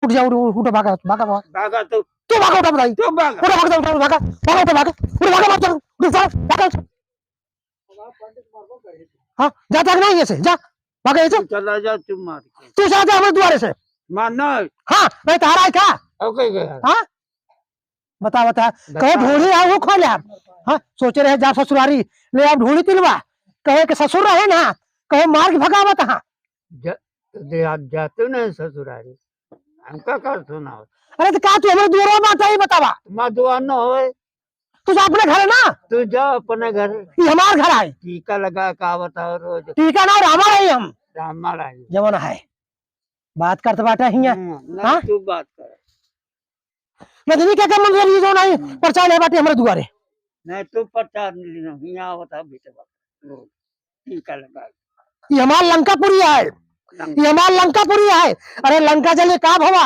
उठ जा उठ भागा भागा भागा भागा तो तू भागा उठा भाई तो भागा उठ भागा उठा भागा भागा उठा भागा उठ भागा मत चल उठ भागा हां जा तक नहीं ऐसे जा भागा ऐसे चला जा तुम मार के तू जा जा हमारे द्वारे से मारना हां मैं तारा है क्या ओके गया हां बता बता कहे ढोली आ वो खो ले आप हां सोचे रहे जा ससुरारी ले आप ढोली तिलवा कहे के ससुर रहे ना कहे मार के भगावत हां जाते ना ससुरारी हमका कर सुना अरे तो का तू हमारे द्वारे बात आई बतावा तुम्हारा दुआ न होए तू जा अपने घर है ना तू जा अपने घर ये हमार घर है टीका लगा का बताओ रोज टीका ना रामा है हम हमारा ही जमाना है बात करते बाटा हिया ना तू बात कर नदनी क्या कर मतलब ये जो नहीं परचा ले बाटे हमारे दुआरे नहीं तू प्रचार नहीं लेना यहाँ बता बेटे टीका लगा ये हमार लंकापुरी है ये हमार लंकापुरी है अरे लंका जले का भवा